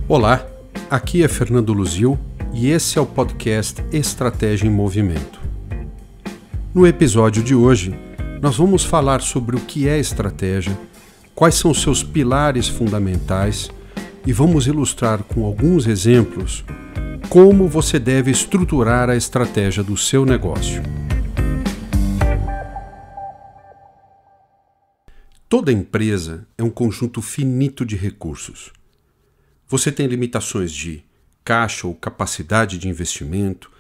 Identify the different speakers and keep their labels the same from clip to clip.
Speaker 1: Olá, aqui é Fernando Luzil e esse é o podcast Estratégia em Movimento. No episódio de hoje, nós vamos falar sobre o que é estratégia, quais são os seus pilares fundamentais e vamos ilustrar com alguns exemplos como você deve estruturar a estratégia do seu negócio. Toda empresa é um conjunto finito de recursos. Você tem limitações de caixa ou capacidade de investimento,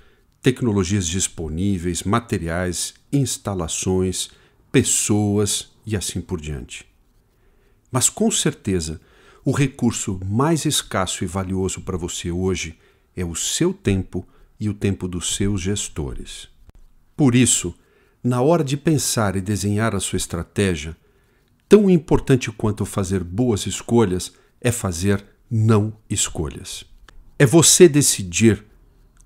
Speaker 1: tecnologias disponíveis, materiais, instalações, pessoas e assim por diante. Mas com certeza, o recurso mais escasso e valioso para você hoje é o seu tempo e o tempo dos seus gestores. Por isso, na hora de pensar e desenhar a sua estratégia, tão importante quanto fazer boas escolhas é fazer não escolhas. É você decidir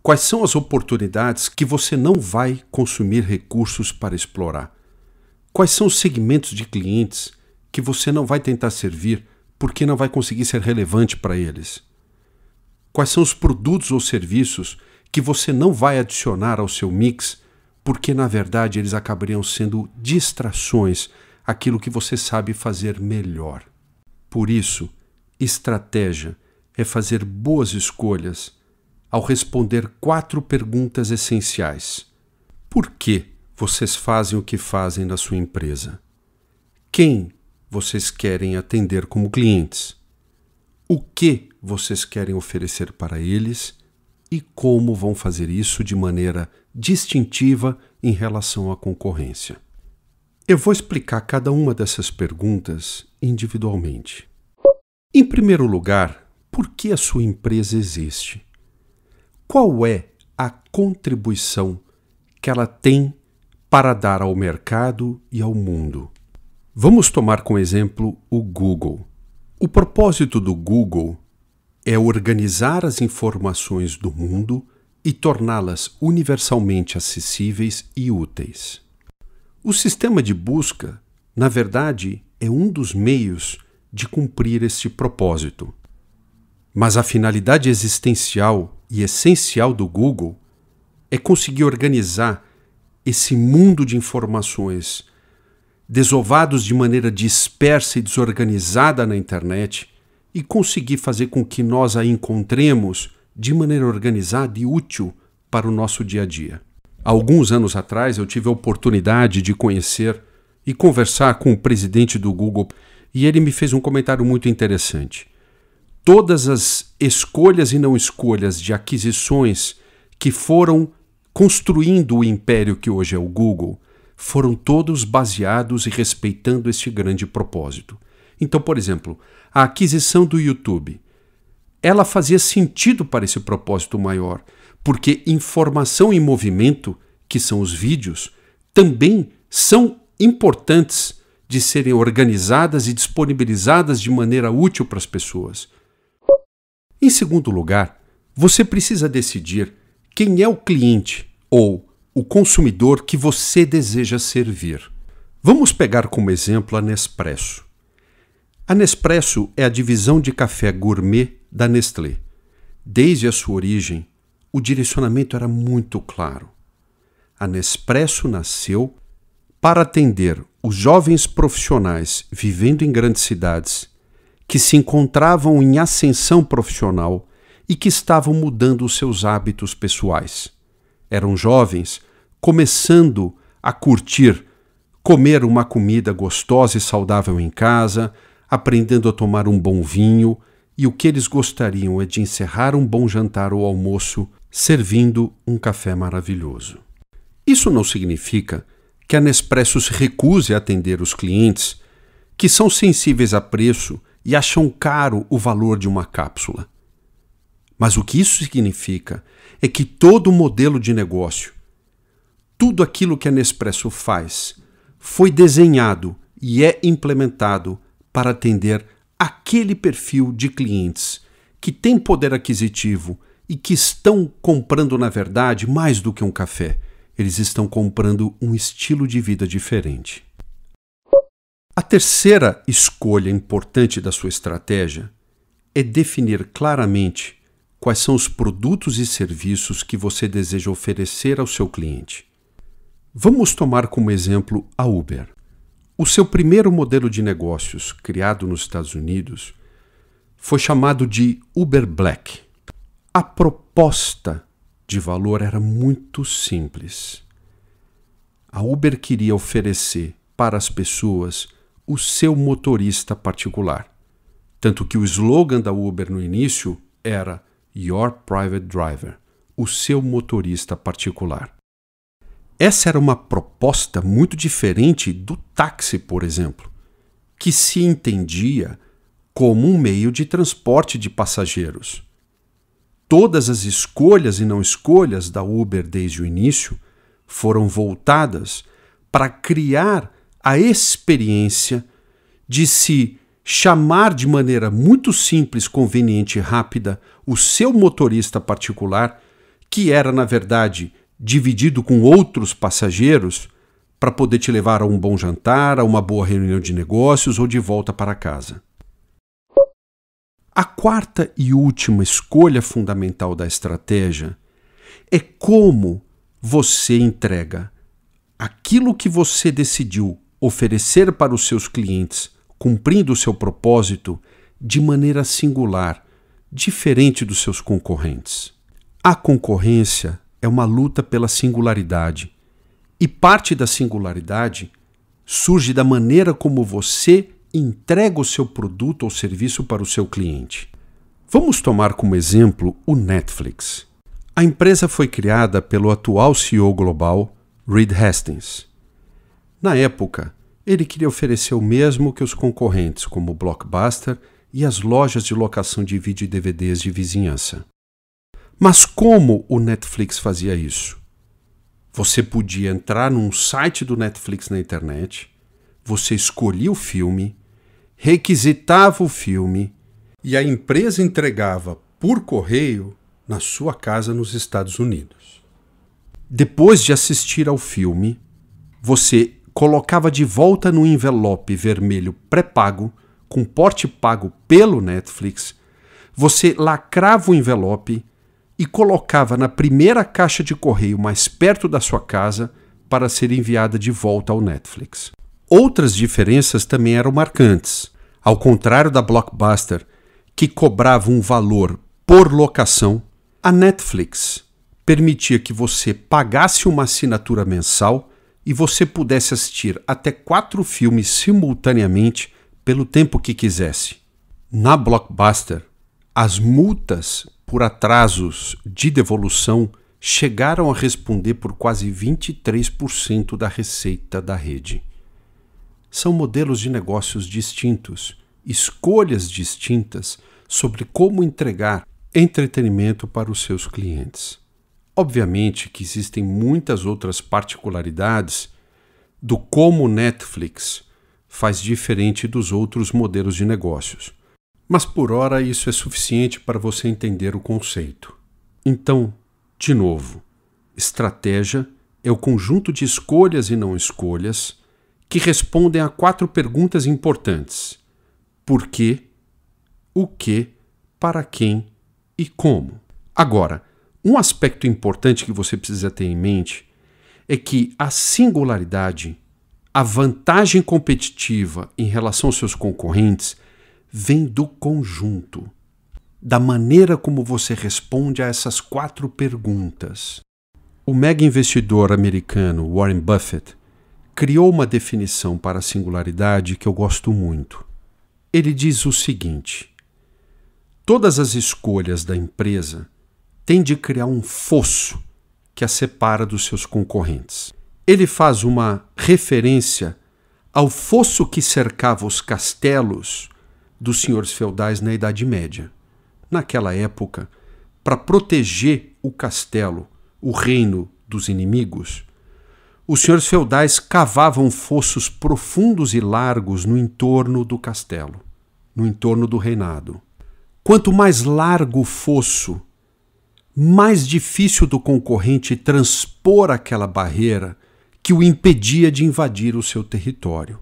Speaker 1: quais são as oportunidades que você não vai consumir recursos para explorar. Quais são os segmentos de clientes que você não vai tentar servir porque não vai conseguir ser relevante para eles. Quais são os produtos ou serviços que você não vai adicionar ao seu mix porque, na verdade, eles acabariam sendo distrações àquilo que você sabe fazer melhor. Por isso, estratégia é fazer boas escolhas ao responder 4 perguntas essenciais. Por que vocês fazem o que fazem na sua empresa? Quem vocês querem atender como clientes? O que vocês querem oferecer para eles? E como vão fazer isso de maneira distintiva em relação à concorrência? Eu vou explicar cada uma dessas perguntas individualmente. Em primeiro lugar, por que a sua empresa existe? Qual é a contribuição que ela tem para dar ao mercado e ao mundo? Vamos tomar como exemplo o Google. O propósito do Google é organizar as informações do mundo e torná-las universalmente acessíveis e úteis. O sistema de busca, na verdade, é um dos meios de cumprir este propósito. Mas a finalidade existencial e essencial do Google é conseguir organizar esse mundo de informações desovados de maneira dispersa e desorganizada na internet e conseguir fazer com que nós a encontremos de maneira organizada e útil para o nosso dia a dia. Há alguns anos atrás eu tive a oportunidade de conhecer e conversar com o presidente do Google e ele me fez um comentário muito interessante. Todas as escolhas e não escolhas de aquisições que foram construindo o império que hoje é o Google foram todos baseados e respeitando este grande propósito. Então, por exemplo, a aquisição do YouTube, ela fazia sentido para esse propósito maior, porque informação em movimento, que são os vídeos, também são importantes de serem organizadas e disponibilizadas de maneira útil para as pessoas. Em segundo lugar, você precisa decidir quem é o cliente ou o consumidor que você deseja servir. Vamos pegar como exemplo a Nespresso. A Nespresso é a divisão de café gourmet da Nestlé. Desde a sua origem, o direcionamento era muito claro. A Nespresso nasceu para atender os jovens profissionais vivendo em grandes cidades que se encontravam em ascensão profissional e que estavam mudando os seus hábitos pessoais. Eram jovens começando a curtir comer uma comida gostosa e saudável em casa, aprendendo a tomar um bom vinho, e o que eles gostariam é de encerrar um bom jantar ou almoço servindo um café maravilhoso. Isso não significa que a Nespresso se recuse a atender os clientes que são sensíveis a preço e acham caro o valor de uma cápsula. Mas o que isso significa é que todo o modelo de negócio, tudo aquilo que a Nespresso faz, foi desenhado e é implementado para atender aquele perfil de clientes que tem poder aquisitivo e que estão comprando, na verdade, mais do que um café. Eles estão comprando um estilo de vida diferente. A terceira escolha importante da sua estratégia é definir claramente quais são os produtos e serviços que você deseja oferecer ao seu cliente. Vamos tomar como exemplo a Uber. O seu primeiro modelo de negócios, criado nos Estados Unidos, foi chamado de Uber Black. A proposta de valor era muito simples. A Uber queria oferecer para as pessoas o seu motorista particular. Tanto que o slogan da Uber no início era Your Private Driver, o seu motorista particular. Essa era uma proposta muito diferente do táxi, por exemplo, que se entendia como um meio de transporte de passageiros. Todas as escolhas e não escolhas da Uber desde o início foram voltadas para criar a experiência de se chamar de maneira muito simples, conveniente e rápida o seu motorista particular, que era, na verdade, dividido com outros passageiros para poder te levar a um bom jantar, a uma boa reunião de negócios ou de volta para casa. A quarta e última escolha fundamental da estratégia é como você entrega aquilo que você decidiu oferecer para os seus clientes, cumprindo o seu propósito de maneira singular, diferente dos seus concorrentes. A concorrência é uma luta pela singularidade, e parte da singularidade surge da maneira como você entrega o seu produto ou serviço para o seu cliente. Vamos tomar como exemplo o Netflix. A empresa foi criada pelo atual CEO global, Reed Hastings. Na época, ele queria oferecer o mesmo que os concorrentes, como o Blockbuster e as lojas de locação de vídeo e DVDs de vizinhança. Mas como o Netflix fazia isso? Você podia entrar num site do Netflix na internet, você escolhia o filme, requisitava o filme e a empresa entregava por correio na sua casa nos Estados Unidos. Depois de assistir ao filme, você colocava de volta no envelope vermelho pré-pago, com porte pago pelo Netflix, você lacrava o envelope e colocava na primeira caixa de correio mais perto da sua casa para ser enviada de volta ao Netflix. Outras diferenças também eram marcantes. Ao contrário da Blockbuster, que cobrava um valor por locação, a Netflix permitia que você pagasse uma assinatura mensal e você pudesse assistir até 4 filmes simultaneamente pelo tempo que quisesse. Na Blockbuster, as multas por atrasos de devolução chegaram a responder por quase 23% da receita da rede. São modelos de negócios distintos, escolhas distintas sobre como entregar entretenimento para os seus clientes. Obviamente que existem muitas outras particularidades do como o Netflix faz diferente dos outros modelos de negócios. Mas por hora isso é suficiente para você entender o conceito. Então, de novo, estratégia é o conjunto de escolhas e não escolhas que respondem a 4 perguntas importantes: por quê, o que, para quem e como. Agora, um aspecto importante que você precisa ter em mente é que a singularidade, a vantagem competitiva em relação aos seus concorrentes, vem do conjunto, da maneira como você responde a essas 4 perguntas. O mega investidor americano Warren Buffett criou uma definição para a singularidade que eu gosto muito. Ele diz o seguinte: todas as escolhas da empresa têm de criar um fosso que a separa dos seus concorrentes. Ele faz uma referência ao fosso que cercava os castelos dos senhores feudais na Idade Média. Naquela época, para proteger o castelo, o reino dos inimigos, os senhores feudais cavavam fossos profundos e largos no entorno do castelo, no entorno do reinado. Quanto mais largo o fosso, mais difícil do concorrente transpor aquela barreira que o impedia de invadir o seu território.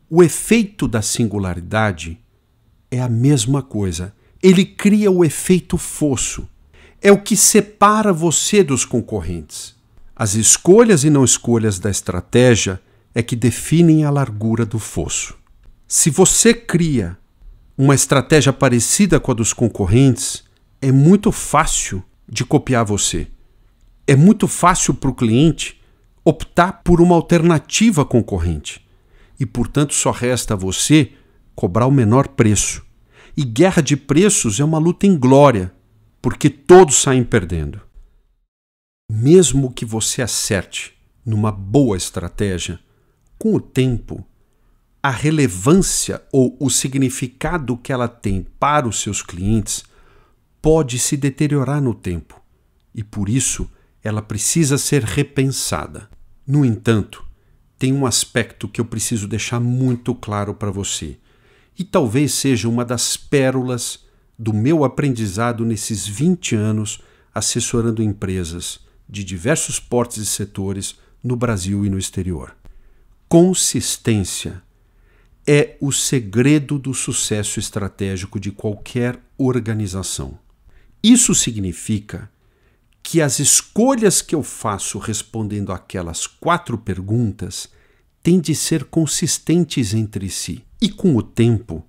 Speaker 1: O efeito da singularidade é a mesma coisa, Ele cria o efeito fosso. É o que separa você dos concorrentes. As escolhas e não escolhas da estratégia é que definem a largura do fosso. Se você cria uma estratégia parecida com a dos concorrentes, é muito fácil de copiar você. É muito fácil para o cliente optar por uma alternativa concorrente. E, portanto, só resta a você cobrar o menor preço. E guerra de preços é uma luta inglória, porque todos saem perdendo. Mesmo que você acerte numa boa estratégia, com o tempo, a relevância ou o significado que ela tem para os seus clientes pode se deteriorar no tempo e, por isso, ela precisa ser repensada. No entanto, tem um aspecto que eu preciso deixar muito claro para você e talvez seja uma das pérolas do meu aprendizado nesses 20 anos assessorando empresas de diversos portes e setores no Brasil e no exterior. Consistência é o segredo do sucesso estratégico de qualquer organização. Isso significa que as escolhas que eu faço respondendo aquelas 4 perguntas têm de ser consistentes entre si. E com o tempo,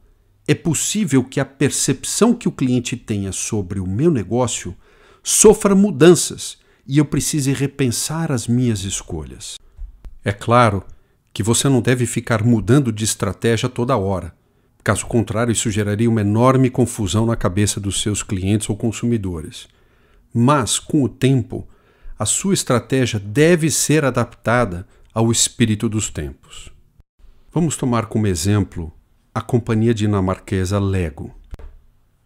Speaker 1: é possível que a percepção que o cliente tenha sobre o meu negócio sofra mudanças e eu precise repensar as minhas escolhas. É claro que você não deve ficar mudando de estratégia toda hora. Caso contrário, isso geraria uma enorme confusão na cabeça dos seus clientes ou consumidores. Mas, com o tempo, a sua estratégia deve ser adaptada ao espírito dos tempos. Vamos tomar como exemplo a companhia dinamarquesa Lego.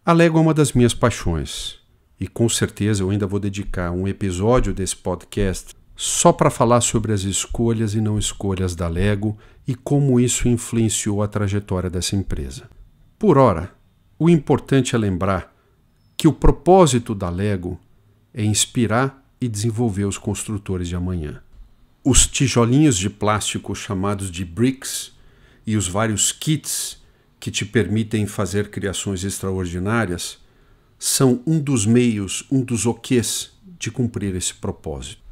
Speaker 1: A Lego é uma das minhas paixões e com certeza eu ainda vou dedicar um episódio desse podcast só para falar sobre as escolhas e não escolhas da Lego e como isso influenciou a trajetória dessa empresa. Por ora, o importante é lembrar que o propósito da Lego é inspirar e desenvolver os construtores de amanhã. Os tijolinhos de plástico chamados de bricks e os vários kits que te permitem fazer criações extraordinárias são um dos meios, um dos quês de cumprir esse propósito.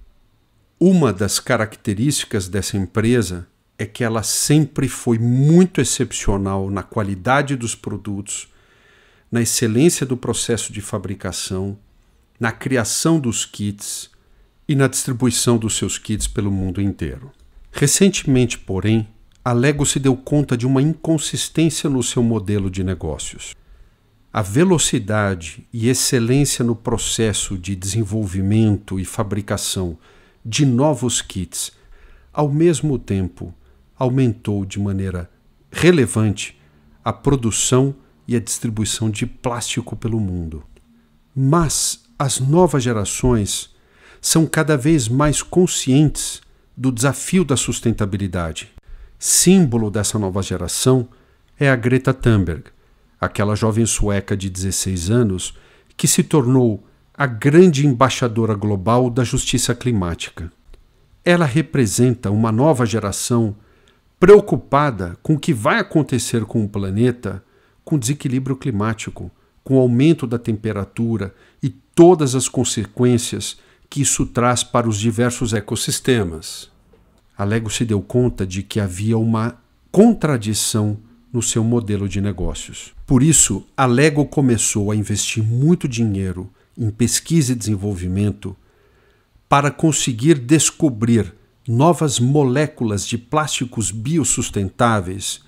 Speaker 1: Uma das características dessa empresa é que ela sempre foi muito excepcional na qualidade dos produtos, na excelência do processo de fabricação, na criação dos kits e na distribuição dos seus kits pelo mundo inteiro. Recentemente, porém, a Lego se deu conta de uma inconsistência no seu modelo de negócios. A velocidade e excelência no processo de desenvolvimento e fabricação de novos kits, ao mesmo tempo, aumentou de maneira relevante a produção e a distribuição de plástico pelo mundo. Mas as novas gerações são cada vez mais conscientes do desafio da sustentabilidade. Símbolo dessa nova geração é a Greta Thunberg, aquela jovem sueca de 16 anos que se tornou a grande embaixadora global da justiça climática. Ela representa uma nova geração preocupada com o que vai acontecer com o planeta com desequilíbrio climático, com o aumento da temperatura e todas as consequências que isso traz para os diversos ecossistemas. A Lego se deu conta de que havia uma contradição no seu modelo de negócios. Por isso, a Lego começou a investir muito dinheiro em pesquisa e desenvolvimento para conseguir descobrir novas moléculas de plásticos biossustentáveis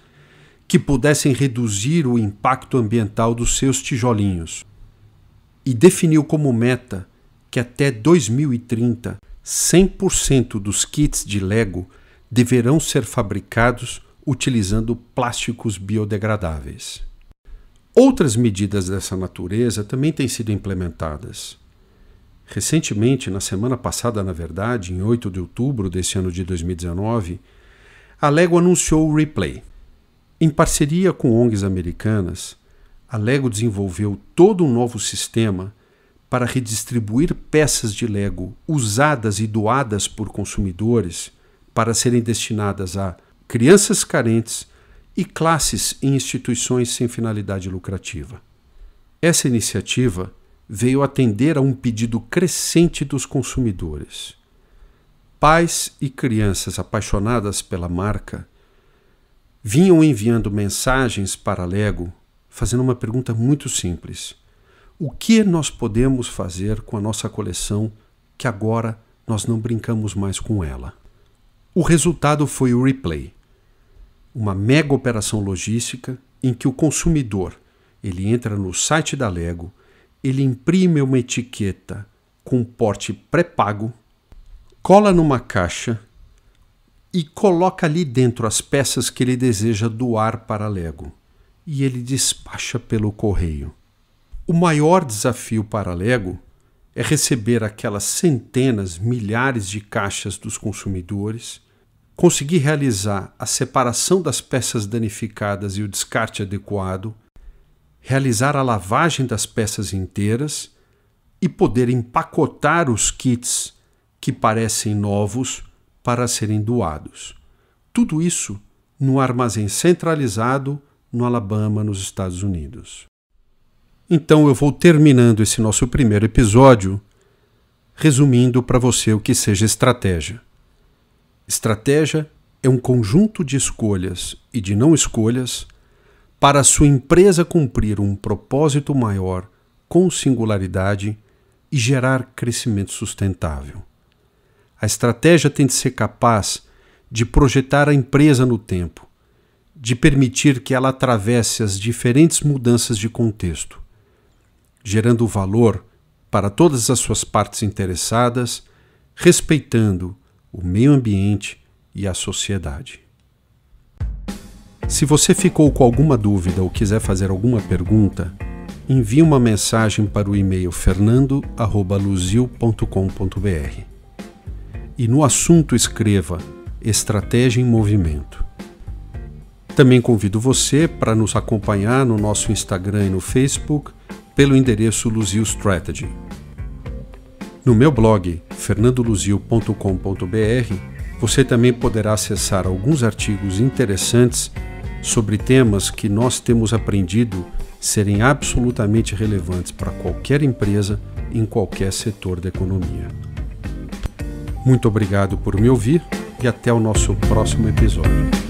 Speaker 1: que pudessem reduzir o impacto ambiental dos seus tijolinhos. E definiu como meta que até 2030, 100% dos kits de Lego deverão ser fabricados utilizando plásticos biodegradáveis. Outras medidas dessa natureza também têm sido implementadas. Recentemente, na semana passada, na verdade, em 8 de outubro desse ano de 2019, a Lego anunciou o Replay. Em parceria com ONGs americanas, a Lego desenvolveu todo um novo sistema para redistribuir peças de Lego usadas e doadas por consumidores para serem destinadas a crianças carentes e classes em instituições sem finalidade lucrativa. Essa iniciativa veio atender a um pedido crescente dos consumidores. Pais e crianças apaixonadas pela marca vinham enviando mensagens para a Lego fazendo uma pergunta muito simples: o que nós podemos fazer com a nossa coleção que agora nós não brincamos mais com ela? O resultado foi o Replay, uma mega operação logística em que o consumidor ele entra no site da Lego, ele imprime uma etiqueta com porte pré-pago, cola numa caixa e coloca ali dentro as peças que ele deseja doar para a Lego, e ele despacha pelo correio. O maior desafio para a Lego é receber aquelas centenas, milhares de caixas dos consumidores, conseguir realizar a separação das peças danificadas e o descarte adequado, realizar a lavagem das peças inteiras e poder empacotar os kits que parecem novos para serem doados. Tudo isso no armazém centralizado no Alabama, nos Estados Unidos. Então eu vou terminando esse nosso primeiro episódio resumindo para você o que seja estratégia. Estratégia é um conjunto de escolhas e de não escolhas para a sua empresa cumprir um propósito maior com singularidade e gerar crescimento sustentável. A estratégia tem de ser capaz de projetar a empresa no tempo, de permitir que ela atravesse as diferentes mudanças de contexto, gerando valor para todas as suas partes interessadas, respeitando o meio ambiente e a sociedade. Se você ficou com alguma dúvida ou quiser fazer alguma pergunta, envie uma mensagem para o e-mail fernando@luzil.com.br e no assunto escreva Estratégia em Movimento. Também convido você para nos acompanhar no nosso Instagram e no Facebook pelo endereço Luzil Strategy. No meu blog fernandoluzil.com.br você também poderá acessar alguns artigos interessantes sobre temas que nós temos aprendido serem absolutamente relevantes para qualquer empresa em qualquer setor da economia. Muito obrigado por me ouvir e até o nosso próximo episódio.